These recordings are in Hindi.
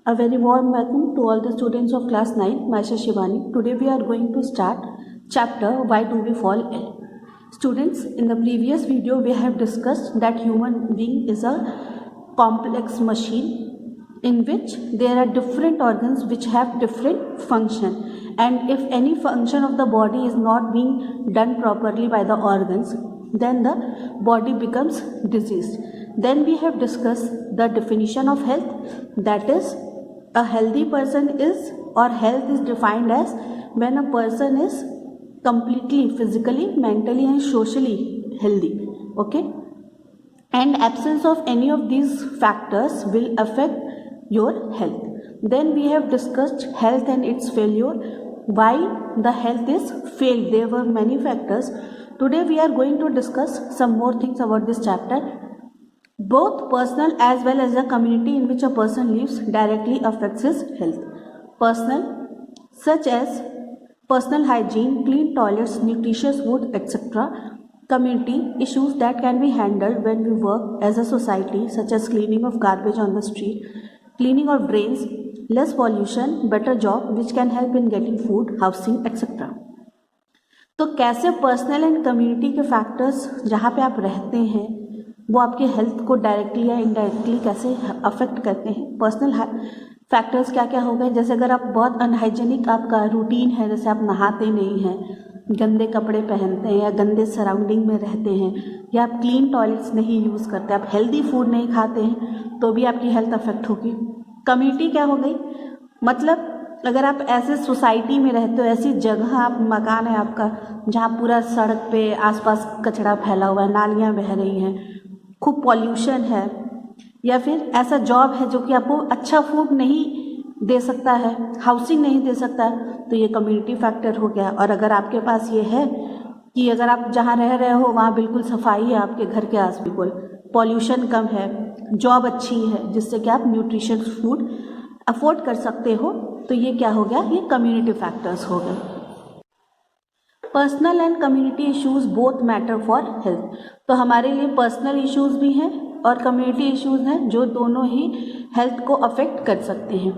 A very warm welcome to all the students of class 9. Myself Shivani. Today we are going to start chapter Why Do We Fall Ill? Students, in the previous video we have discussed that human being is a complex machine in which there are different organs which have different function, and if any function of the body is not being done properly by the organs, then the body becomes diseased. Then we have discussed the definition of health, that is, a healthy person is, or health is defined as when a person is completely physically, mentally and socially healthy. Okay, and absence of any of these factors will affect your health. Then we have discussed health and its failure, why the health is failed. There were many factors. Today we are going to discuss some more things about this chapter. Both personal as well as the community in which a person lives directly affects his health. Personal, such as personal hygiene, clean toilets, nutritious food, etc. Community, issues that can be handled when we work as a society, such as cleaning of garbage on the street, cleaning of drains, less pollution, better job which can help in getting food, housing, etc. तो कैसे पर्सनल एंड कम्युनिटी के फैक्टर्स जहाँ पे आप रहते हैं वो आपके हेल्थ को डायरेक्टली या इनडायरेक्टली कैसे अफेक्ट करते हैं. पर्सनल फैक्टर्स क्या क्या हो गए, जैसे अगर आप बहुत अनहाइजेनिक आपका रूटीन है, जैसे आप नहाते नहीं हैं, गंदे कपड़े पहनते हैं या गंदे सराउंडिंग में रहते हैं, या आप क्लीन टॉयलेट्स नहीं यूज़ करते, आप हेल्दी फूड नहीं खाते हैं, तो भी आपकी हेल्थ अफेक्ट होगी. कम्युनिटी क्या हो गई, मतलब अगर आप ऐसे सोसाइटी में रहते हो, ऐसी जगह आप मकान है आपका जहाँ पूरा सड़क पे आसपास कचरा फैला हुआ है, नालियाँ बह रही हैं, खूब पॉल्यूशन है, या फिर ऐसा जॉब है जो कि आपको अच्छा फूड नहीं दे सकता है, हाउसिंग नहीं दे सकता है, तो ये कम्युनिटी फैक्टर हो गया. और अगर आपके पास ये है कि अगर आप जहाँ रह रहे हो वहाँ बिल्कुल सफाई है, आपके घर के आस बिल्कुल पॉल्यूशन कम है, जॉब अच्छी है जिससे कि आप न्यूट्रिशियस फूड अफोर्ड कर सकते हो, तो ये क्या हो गया, ये कम्युनिटी फैक्टर्स हो गए. Personal and community issues both matter for health. तो हमारे लिए पर्सनल इश्यूज भी हैं और कम्युनिटी इश्यूज हैं जो दोनों ही हेल्थ को अफेक्ट कर सकते हैं.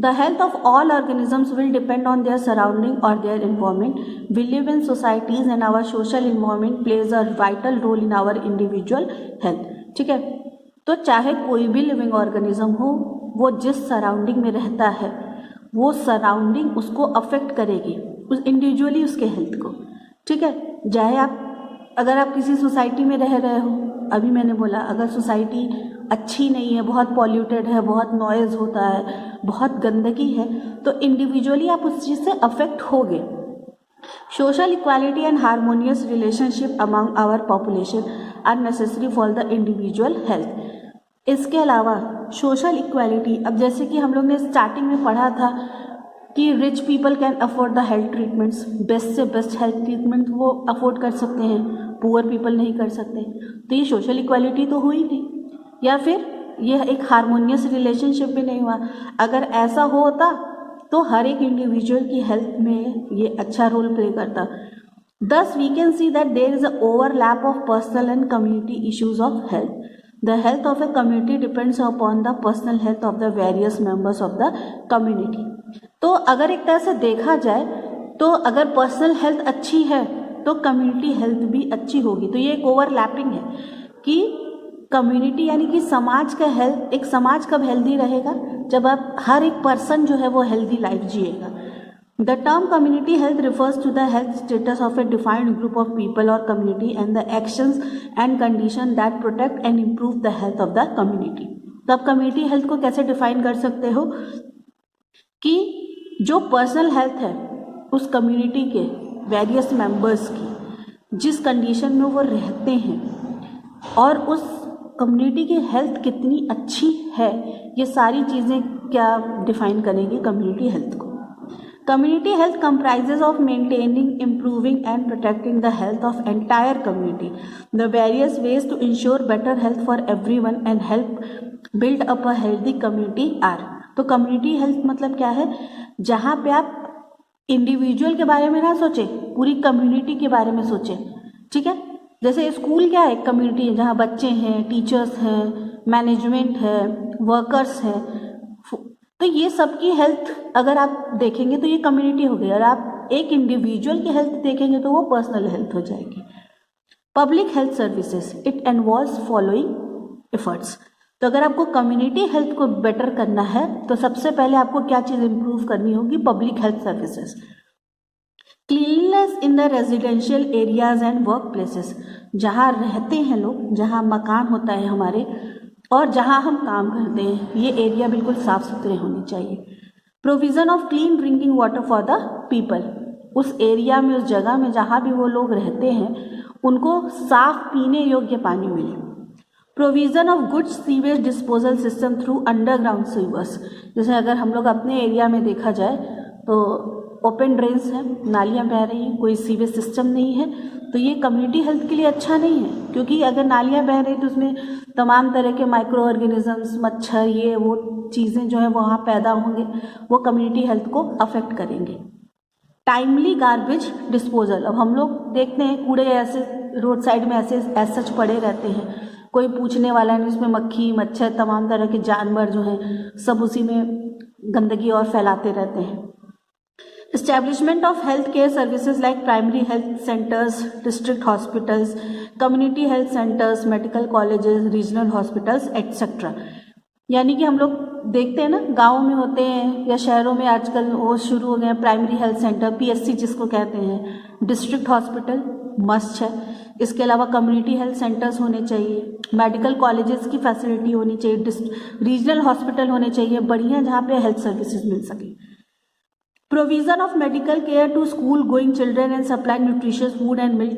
The health of all organisms will depend on their surrounding और their environment. We live in societies and our social environment plays a vital role in our individual health. ठीक है, तो चाहे कोई भी लिविंग ऑर्गेनिज्म हो, वो जिस सराउंडिंग में रहता है वो सराउंडिंग उसको अफेक्ट करेगी, उस इंडिविजुअली उसके हेल्थ को. ठीक है, चाहे आप अगर आप किसी सोसाइटी में रह रहे हो, अभी मैंने बोला अगर सोसाइटी अच्छी नहीं है, बहुत पॉल्यूटेड है, बहुत नॉइज़ होता है, बहुत गंदगी है, तो इंडिविजुअली आप उस चीज़ से अफेक्ट होगे. Social equality and harmonious relationship among our population are necessary for the individual health. इसके अलावा सोशल इक्वालिटी, अब जैसे कि हम लोग ने स्टार्टिंग में पढ़ा था कि rich people can afford the health treatments, best से बेस्ट हेल्थ ट्रीटमेंट वो अफोर्ड कर सकते हैं, पुअर पीपल नहीं कर सकते. तो ये सोशल इक्वालिटी तो हुई नहीं, या फिर यह एक हारमोनियस रिलेशनशिप भी नहीं हुआ. अगर ऐसा होता तो हर एक इंडिविजुअल की हेल्थ में ये अच्छा रोल प्ले करता. Thus we can see that there is an overlap of personal and community issues of health. The health of a community depends upon the personal health of the various members of the community. तो अगर एक तरह से देखा जाए तो अगर पर्सनल हेल्थ अच्छी है तो कम्युनिटी हेल्थ भी अच्छी होगी. तो ये एक ओवरलैपिंग है कि कम्युनिटी यानी कि समाज का हेल्थ, एक समाज कब हेल्दी रहेगा, जब आप हर एक पर्सन जो है वो हेल्दी लाइफ जिएगा. The term community health refers to the health status of a defined group of people or community and the actions and conditions that protect and improve the health of the community. तो आप community health को कैसे define कर सकते हो कि जो personal health है उस community के various members की जिस condition में वो रहते हैं और उस community की health कितनी अच्छी है, ये सारी चीज़ें क्या define करेंगी community health को. Community health comprises of maintaining, improving and protecting the health of entire community. The various ways to ensure better health for everyone and help build up a healthy community are. तो community health मतलब क्या है, जहाँ पे आप इंडिविजुअल के बारे में ना सोचें, पूरी कम्युनिटी के बारे में सोचें. ठीक है, जैसे स्कूल क्या है, कम्युनिटी है जहाँ बच्चे हैं, टीचर्स हैं, मैनेजमेंट है, वर्कर्स हैं. तो ये सबकी हेल्थ अगर आप देखेंगे तो ये कम्युनिटी हो गई, और आप एक इंडिविजुअल की हेल्थ देखेंगे तो वो पर्सनल हेल्थ हो जाएगी। Public health services it involves following efforts. तो अगर आपको कम्युनिटी हेल्थ को बेटर करना है तो सबसे पहले आपको क्या चीज़ इंप्रूव करनी होगी? Public health services. Cleanliness in the residential areas and work places, जहाँ रहते हैं लोग, जहाँ मकान होता है हमारे और जहाँ हम काम करते हैं, ये एरिया बिल्कुल साफ सुथरे होने चाहिए। Provision of clean drinking water for the people, उस एरिया में, उस जगह में जहाँ भी वो लोग रहते हैं उनको साफ पीने योग्य पानी मिले। Provision of good sewage disposal system through underground sewers, जैसे अगर हम लोग अपने एरिया में देखा जाए तो ओपन ड्रेन्स हैं, नालियाँ बह रही हैं, कोई सीवेज सिस्टम नहीं है, तो ये कम्युनिटी हेल्थ के लिए अच्छा नहीं है, क्योंकि अगर नालियाँ बह रही तो उसमें तमाम तरह के माइक्रो ऑर्गेनिजम्स, मच्छर, ये वो चीज़ें जो है वहाँ पैदा होंगे, वो कम्युनिटी हेल्थ को अफेक्ट करेंगे। टाइमली गार्बेज डिस्पोजल, अब हम लोग देखते हैं कूड़े ऐसे रोड साइड में ऐसे सच पड़े रहते हैं, कोई पूछने वाला नहीं, उसमें मक्खी, मच्छर, तमाम तरह के जानवर जो हैं सब उसी में गंदगी और फैलाते रहते हैं। Establishment of health care services like primary health centers, district hospitals, community health centers, medical colleges, regional hospitals, etc. यानी कि हम लोग देखते हैं ना, गाँव में होते हैं या शहरों में आजकल वो शुरू हो गए हैं प्राइमरी हेल्थ सेंटर, PSC जिसको कहते हैं, डिस्ट्रिक्ट हॉस्पिटल मस्ट है। इसके अलावा कम्युनिटी हेल्थ सेंटर्स होने चाहिए, मेडिकल कॉलेजेस की फैसिलिटी होनी चाहिए, रीजनल हॉस्पिटल होने चाहिए बढ़िया, जहाँ पे हेल्थ सर्विसेज मिल सके। Provision of medical care to school going children and supply nutritious food and milk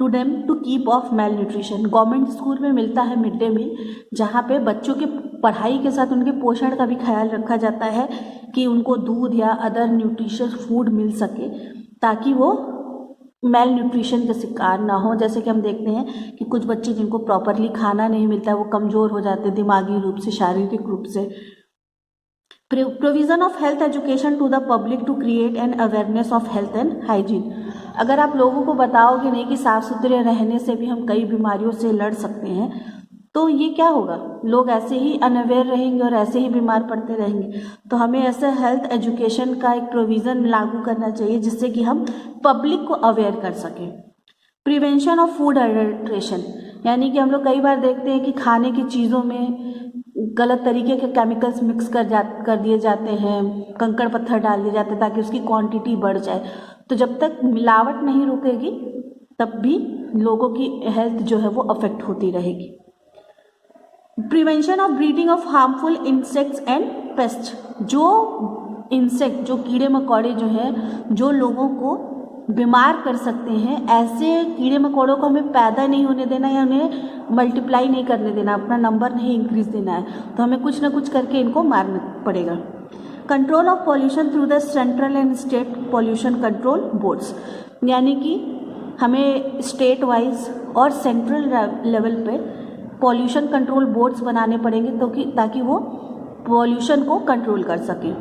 to them to keep off malnutrition, government school में मिलता है मिड डे मील, जहाँ पे बच्चों के पढ़ाई के साथ उनके पोषण का भी ख्याल रखा जाता है कि उनको दूध या अदर न्यूट्रिशियस फूड मिल सके, ताकि वो मेल न्यूट्रिशन का शिकार ना हो। जैसे कि हम देखते हैं कि कुछ बच्चे जिनको प्रॉपरली खाना नहीं मिलता है वो कमज़ोर हो जाते हैं दिमागी रूप से, शारीरिक रूप से। Provision of health education to the public to create an awareness of health and hygiene, अगर आप लोगों को बताओगे नहीं कि साफ़ सुथरे रहने से भी हम कई बीमारियों से लड़ सकते हैं, तो ये क्या होगा, लोग ऐसे ही अनअवेयर रहेंगे और ऐसे ही बीमार पड़ते रहेंगे। तो हमें ऐसे हेल्थ एजुकेशन का एक प्रोविज़न लागू करना चाहिए जिससे कि हम पब्लिक को अवेयर कर सकें। प्रिवेंशन ऑफ फूड अडल्ट्रेशन, यानी कि हम लोग कई बार देखते हैं कि खाने की चीज़ों में गलत तरीके के केमिकल्स मिक्स कर दिए जाते हैं, कंकड़ पत्थर डाल दिए जाते हैं ताकि उसकी क्वांटिटी बढ़ जाए। तो जब तक मिलावट नहीं रुकेगी तब भी लोगों की हेल्थ जो है वो अफेक्ट होती रहेगी। Prevention of breeding of harmful insects and paste, जो इंसेक्ट, जो कीड़े मकोड़े जो हैं जो लोगों को बीमार कर सकते हैं, ऐसे कीड़े मकोड़ों को हमें पैदा नहीं होने देना या उन्हें मल्टीप्लाई नहीं करने देना, अपना नंबर नहीं इंक्रीज देना है, तो हमें कुछ ना कुछ करके इनको मारना पड़ेगा। Control of pollution through the central and state pollution control boards, यानी कि हमें स्टेट वाइज और सेंट्रल लेवल पे पॉल्यूशन कंट्रोल बोर्ड्स बनाने पड़ेंगे ताकि वो पॉल्यूशन को कंट्रोल कर सकें।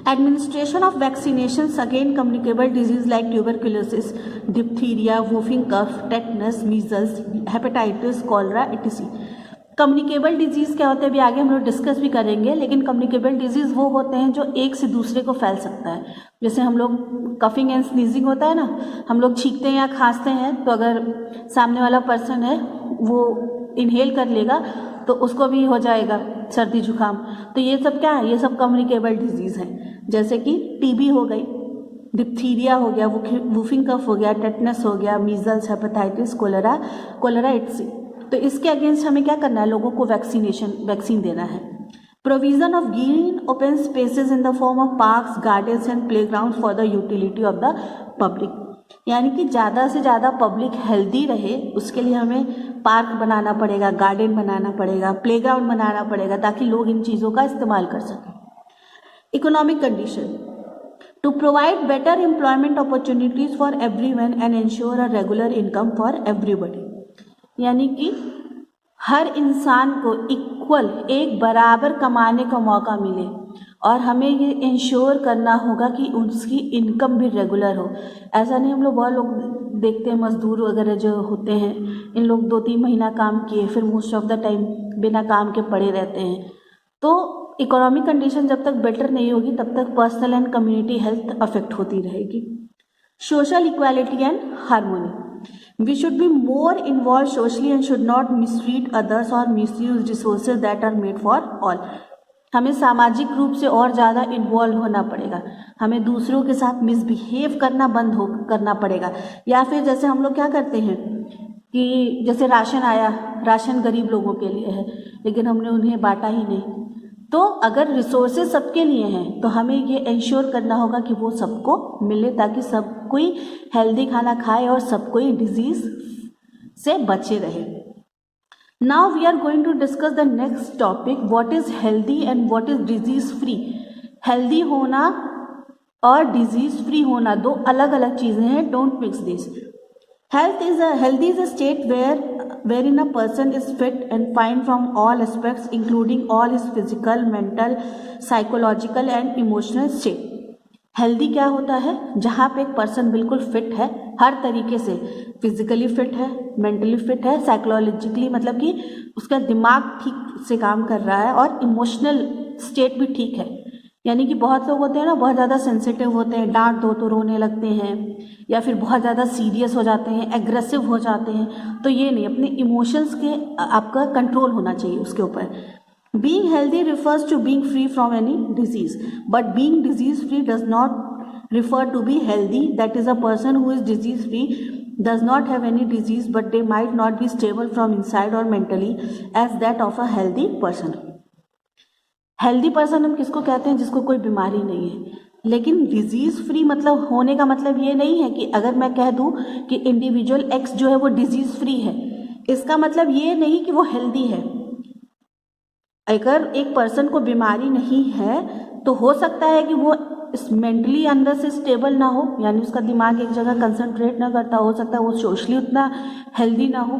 Administration of vaccinations against communicable disease like tuberculosis, diphtheria, whooping cough, tetanus, measles, hepatitis, cholera etc. Communicable disease क्या होते हैं अभी आगे हम लोग डिस्कस भी करेंगे, लेकिन कम्युनिकेबल डिजीज़ वो होते हैं जो एक से दूसरे को फैल सकता है। जैसे हम लोग कफिंग एंड स्नीजिंग होता है ना, हम लोग छींकते हैं या खांसते हैं, तो अगर सामने वाला पर्सन है वो इनहेल कर लेगा तो उसको भी हो जाएगा सर्दी जुकाम। तो ये सब क्या है, ये सब कम्युनिकेबल डिजीज़ हैं, जैसे कि टीबी हो गई, डिप्थीरिया हो गया, वूफिंग कफ हो गया, टेटनस हो गया, मीजल्स, हेपेटाइटिस, कोलेरा etc. तो इसके अगेंस्ट हमें क्या करना है, लोगों को वैक्सीन देना है। Provision of green open spaces in the form of parks, gardens and playground for the utility of the public, यानी कि ज़्यादा से ज़्यादा पब्लिक हेल्दी रहे उसके लिए हमें पार्क बनाना पड़ेगा, गार्डन बनाना पड़ेगा, प्लेग्राउंड बनाना पड़ेगा, ताकि लोग इन चीज़ों का इस्तेमाल कर सकें। Economic condition, to provide better employment opportunities for everyone and ensure a regular income for everybody, यानी कि हर इंसान को इक्वल, एक बराबर कमाने का मौका मिले, और हमें ये इंश्योर करना होगा कि उसकी इनकम भी रेगुलर हो। ऐसा नहीं, हम लोग बहुत लोग देखते हैं मजदूर वगैरह जो होते हैं, इन लोग 2-3 महीना काम किए फिर मोस्ट ऑफ द टाइम बिना काम के पड़े रहते हैं। तो इकोनॉमिक कंडीशन जब तक बेटर नहीं होगी तब तक personal and community health affect होती रहेगी. Social equality and harmony. We should be more involve socially and should not mistreat others और misuse resources that are made for all. हमें सामाजिक रूप से और ज़्यादा इन्वॉल्व होना पड़ेगा. हमें दूसरों के साथ मिसबिहेव करना करना पड़ेगा. या फिर जैसे हम लोग क्या करते हैं कि जैसे राशन आया, राशन गरीब लोगों के लिए है लेकिन हमने उन्हें बांटा ही नहीं. तो अगर रिसोर्सेज सबके लिए हैं तो हमें ये इंश्योर करना होगा कि वो सबको मिले ताकि सब कोई हेल्दी खाना खाए और सब कोई डिजीज से बचे रहे. Now we are going to discuss the next topic, what is healthy and what is disease free. Healthy होना और डिजीज फ्री होना दो अलग अलग चीज़ें हैं. Don't mix this. Healthy is a state wherein a person is fit and fine from all aspects, including all his physical, mental, psychological and emotional state. Healthy क्या होता है? जहाँ पे एक पर्सन बिल्कुल फिट है हर तरीके से. फिजिकली फिट है, मेंटली फिट है, साइकोलॉजिकली मतलब कि उसका दिमाग ठीक से काम कर रहा है और इमोशनल स्टेट भी ठीक है. यानी कि बहुत लोग होते हैं ना, बहुत ज़्यादा सेंसिटिव होते हैं, डांट दो तो रोने लगते हैं या फिर बहुत ज़्यादा सीरियस हो जाते हैं, एग्रेसिव हो जाते हैं. तो ये नहीं, अपने इमोशंस के आपका कंट्रोल होना चाहिए उसके ऊपर. Being healthy refers to being free from any disease, but being disease free does not refer to be healthy. That is a person who is disease free does not have any disease but they might not be stable from inside or mentally as that of a healthy person. Healthy person हम किसको कहते हैं? जिसको कोई बीमारी नहीं है. लेकिन डिजीज फ्री मतलब होने का मतलब ये नहीं है कि अगर मैं कह दूं कि इंडिविजुअल एक्स जो है वो डिजीज फ्री है, इसका मतलब ये नहीं कि वो हेल्दी है. अगर एक पर्सन को बीमारी नहीं है तो हो सकता है कि वो मेंटली अंदर से स्टेबल ना हो, यानी उसका दिमाग एक जगह कंसंट्रेट ना करता हो सकता है वो सोशली उतना हेल्दी ना हो.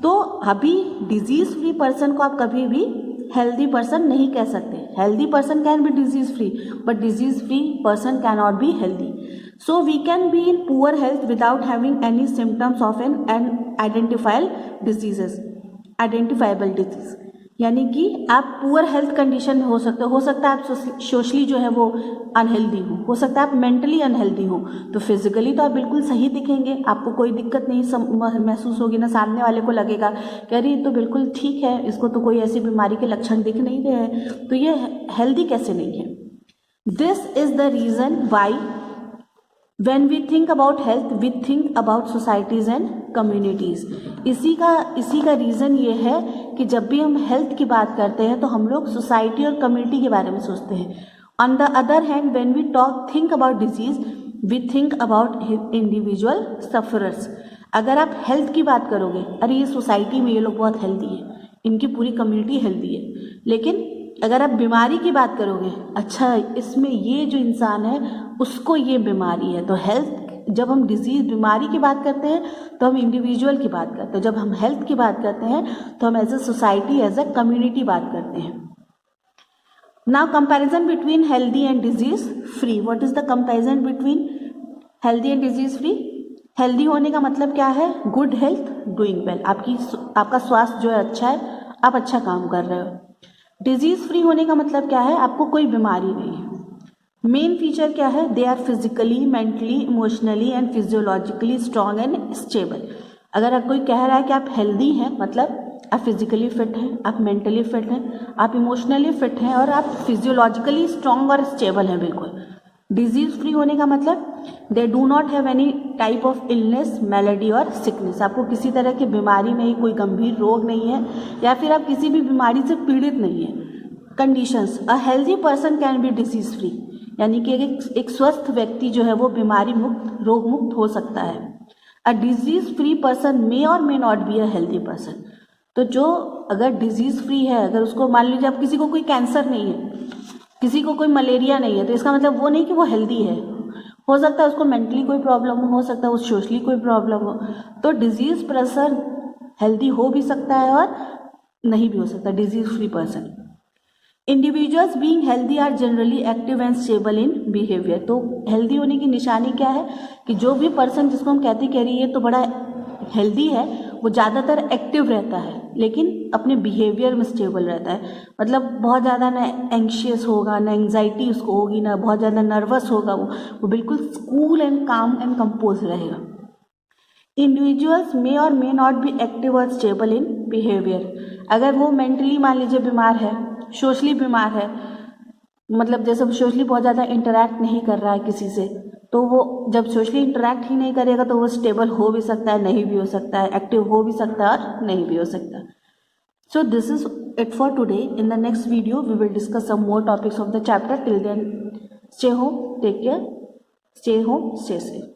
तो अभी डिजीज फ्री पर्सन को आप कभी भी हेल्दी पर्सन नहीं कह सकते. Healthy person can be disease free but disease free person can not be healthy. So we can be in poor health without having any symptoms of an identifiable disease. यानी कि आप पुअर हेल्थ कंडीशन में हो सकते हो सकता है आप सोशली जो है वो अनहेल्दी हो सकता है आप मेंटली अनहेल्दी हो. तो फिजिकली तो आप बिल्कुल सही दिखेंगे, आपको कोई दिक्कत नहीं महसूस होगी ना, सामने वाले को लगेगा कि अरे ये तो बिल्कुल ठीक है, इसको तो कोई ऐसी बीमारी के लक्षण दिख नहीं रहे हैं, तो ये हेल्दी कैसे नहीं है. This is the reason why when we think about health we think about societies and communities. इसी का रीज़न ये है कि जब भी हम हेल्थ की बात करते हैं तो हम लोग सोसाइटी और कम्युनिटी के बारे में सोचते हैं. On the other hand when we think about disease we think about individual sufferers. अगर आप हेल्थ की बात करोगे, अरे ये सोसाइटी में ये लोग बहुत हेल्दी है, इनकी पूरी कम्युनिटी हेल्दी है. लेकिन अगर आप बीमारी की बात करोगे, अच्छा इसमें ये जो इंसान है उसको ये बीमारी है. तो हेल्थ, जब हम डिजीज बीमारी की बात करते हैं तो हम इंडिविजुअल की बात करते हैं. जब हम हेल्थ की बात करते हैं तो हम as a society, as a community बात करते हैं. Now comparison between healthy and disease free. What is the comparison between healthy and disease free? Healthy होने का मतलब क्या है? Good health, doing well. आपका स्वास्थ्य जो है अच्छा है, आप अच्छा काम कर रहे हो. डिजीज फ्री होने का मतलब क्या है? आपको कोई बीमारी नहीं है. मेन फीचर क्या है? They are physically, mentally, emotionally and physiologically strong and stable. अगर कोई कह रहा है कि आप हेल्दी हैं, मतलब आप फिजिकली फिट हैं, आप मेंटली फिट हैं, आप इमोशनली फिट हैं और आप फिजियोलॉजिकली स्ट्रॉन्ग और स्टेबल हैं बिल्कुल. डिजीज फ्री होने का मतलब they do not have any type of illness, melody और सिकनेस. आपको किसी तरह की बीमारी नहीं, कोई गंभीर रोग नहीं है या फिर आप किसी भी बीमारी से पीड़ित नहीं है. Conditions. A healthy person can be disease free. यानी कि एक स्वस्थ व्यक्ति जो है वो बीमारी मुक्त, रोग मुक्त हो सकता है. A disease free person may और may not be a healthy person. तो जो अगर डिजीज फ्री है, अगर उसको मान लीजिए अब किसी को कोई कैंसर नहीं है, किसी को कोई मलेरिया नहीं है, तो इसका मतलब वो नहीं कि वो हेल्दी है. हो सकता है उसको मेंटली कोई प्रॉब्लम हो सकता है वो सोशली कोई प्रॉब्लम हो. तो डिजीज पर्सन हेल्दी हो भी सकता है और नहीं भी हो सकता. Disease free person. Individuals being healthy are generally active and stable in behaviour. तो हेल्दी होने की निशानी क्या है? कि जो भी पर्सन जिसको हम कहते हैं कि ये तो बड़ा हेल्दी है, वो ज़्यादातर एक्टिव रहता है लेकिन अपने बिहेवियर में स्टेबल रहता है। मतलब बहुत ज़्यादा ना एंशियस होगा, ना एंग्जाइटी उसको होगी, ना बहुत ज़्यादा नर्वस होगा, वो बिल्कुल कूल एंड काम एंड कंपोज रहेगा। इंडिविजुअल्स मे और मे नॉट बी एक्टिव और स्टेबल इन बिहेवियर। अगर वो मेंटली मान लीजिए बीमार है, सोशली बीमार है, मतलब जैसे सोशली बहुत ज़्यादा इंटरेक्ट नहीं कर रहा है किसी से, तो वो जब सोशली इंटरेक्ट ही नहीं करेगा तो वो स्टेबल हो भी सकता है, नहीं भी हो सकता है, एक्टिव हो भी सकता है और नहीं भी हो सकता। So this is it for today. In the next video we will discuss some more topics of the chapter. Till then stay home, take care, stay home, stay safe.